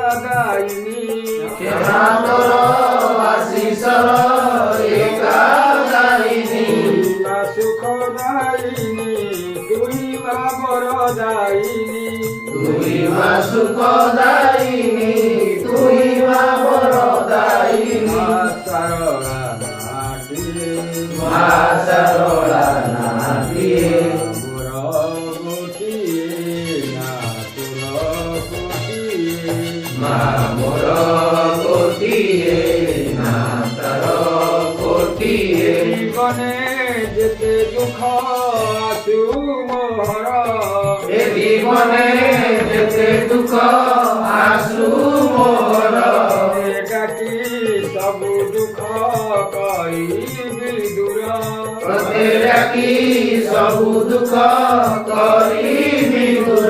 একাদায়িনী ক্ষমা করো আশিসর একাদায়িনী মা সুখদায়িনী তুই মা বরদায়িনী তুই মা সুখদায়িনী তুই মা বরদায়িনী মা সরলা নাথিয়ে মা মোর কোটিয়ে নাথর কোটিয়ে জীবনে যেতে দুঃখ আসু মোহর এ জীবনে যেতে দুঃখ আসু মোর ডাকি সবু দুঃখ করিবি দূর তোতে ডাকি সবু দুঃখ করিবি দূর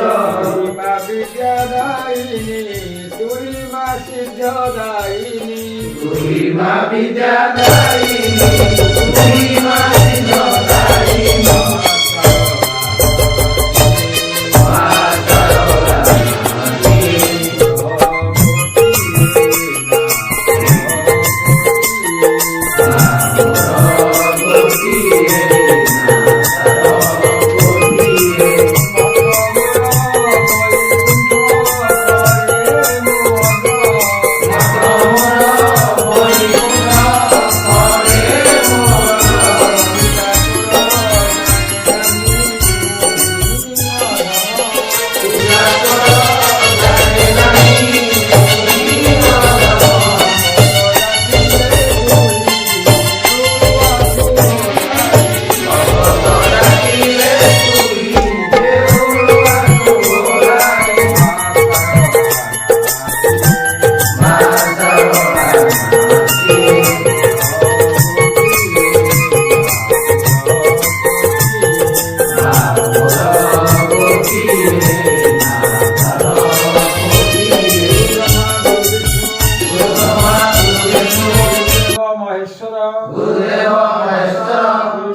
মা বিদ্যাদায়িনী তুই মা সিদ্ধদায়িনী তুই মা বিদ্যাদায়িনী তুই মা সিদ্ধদায়িনী মা সরলা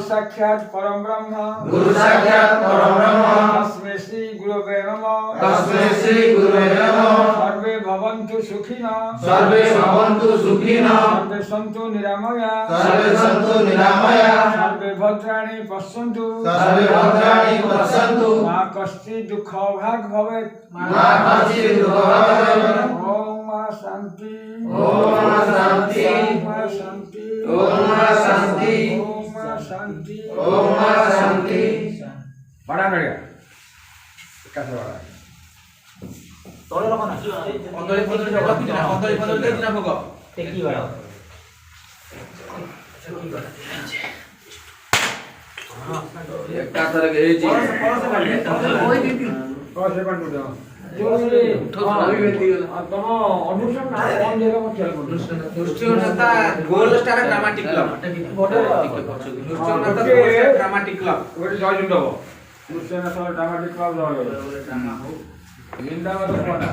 साक्षात् परम ब्रह्म गुरु साक्षात् परम ब्रह्म तस्मै श्री गुरवे नमः तस्मै श्री गुरुवे नमः सर्वे भवन्तु सुखिनः सर्वे भवन्तु सुखिनः सर्वे सन्तु निरामया सर्वे सन्तु निरामया सर्वे भद्राणि पश्यन्तु सर्वे भद्राणि पश्यन्तु मा कश्चित् दुःखभाग् भवेत् मा कश्चित् दुःखभाग् भवेत् ॐ मा शान्ति ॐ मा शान्ति मा शान्ति ॐ मा शान्ति ॐ मा शान्ति ॐ मा शान्ति बड़ा बढ़िया कैसे बड़ा ତଳେ ରଖ ନା କଦଳୀ ଫଦଳୀ ରଖିଛି ନା କଦଳୀ ଫଦଳୀ ଦେଇଛି ନା ଭୋଗ ଟେକି ବାଡ଼ ଏକାଥରେ ହେଇଛି कैसे बन गया तम अनुष्ठान ना कौन जगह में खेल बोल Nrutyanata gold star dramatic club Nrutyanata gold star dramatic club ଗୋଟେ ଜୟ ଜୁଣ୍ଡ ହବ ନୃତ୍ୟନାଥ ଡ୍ରାମାଟିକ୍ କ୍ଲବ ଜୟ ବୃନ୍ଦାବନ କୋନା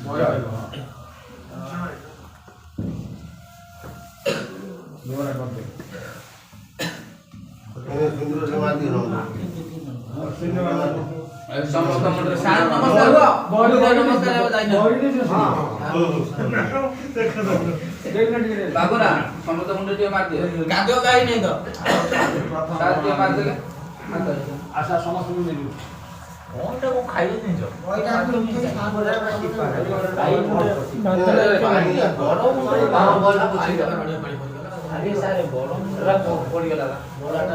ମଜା ହେବ ଦୋରା କରତେ ସୁନ୍ଦର ସମାଧି ରହନା ସମସ୍ତ ମଣ୍ଡଳ ସାର୍ ନମସ୍କାର ବଡ ନମସ୍କାର ଯାଇନା ବାବୁରା ସମସ୍ତ ମୁଣ୍ଡ ଟିକେ ମାରି ଦିଅ ଗାଦ ଗାଇ ନାହିଁ ତ ସାର୍ ଟିକେ ମାରି ଦେଲେ ଆଶା ସମସ୍ତଙ୍କୁ ନେଇଯିବ କଣଟା ମୁଁ ଖାଇଲେ ନିଜ ଓଇଟା ଆରେ ସାର୍ ଗରମ ପଡ଼ିଗଲା ବଡ଼ାଟା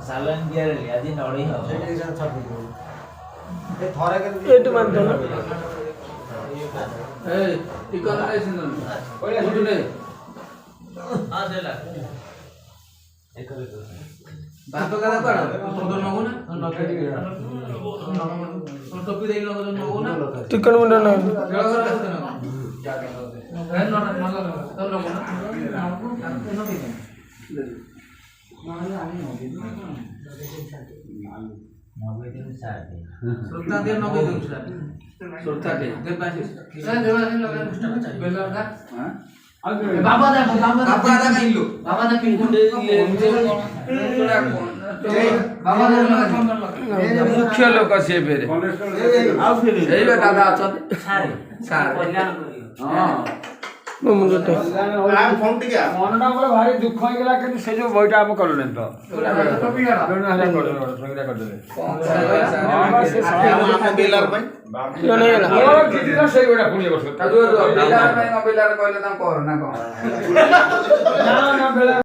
ସାଲାନ ଦିଆରେଲି ଆଜି ନଡେଇ ହବ ଥରେ ଏଇଠୁ ବାନ୍ଧିଦେଲ ଏ ଟିକନ ନାଇଁ ସିନ୍ଦନ ଓଇଲା ଛୁଟୁ ନେ ହଁ ସେଲା ଭାତ କାଦା କଣ ତୋଦ ନଗୁ ନା ଟୋପି ଦେଇ ନଗୁ ନା ଚିକେନ ମୁଣ୍ଡ ନାହିଁ କେଳ ଘର କେତେ ନଗୁ ଏ ନ ତ ନଗୁ ନା ସୁରତା ଦେ ନଗୁ ଦଉ ସୁରତା ଦେ ଦେ ପାଛି ବେଲର ବାବା ଦା ବାପା ଦା କିଲୋ ବାବା ଦା ପିନ୍ ବାବା ଦା ମୁଖ୍ୟ ଲୋକ ସିଏ ଫେରେ କଲେଷ୍ଟ୍ରଲ ଏଇ ବା ଦାଦା ଅଛନ୍ତି ସାରେ ସାର୍ କଲ୍ୟାଣ କରିବ ହଁ ମୋ ମୁଣ୍ଡଟା ମନଟା ମୋର ଭାରି ଦୁଃଖ ହେଇଗଲା କିନ୍ତୁ ସେ ଯୋଉ ବହିଟା ଆମେ କଲୁନି ତ କରିଦେଲେ ଜଣେ ହେଲା ମୋର ଚିଠିଟା ସେଇ ବହିଟା ପୁଣି ବର୍ଷ ବିଲାର ପାଇଁ ବିଲାର କହିଲେ ତାଙ୍କୁ କର ନା କଣ ନା ବେଳା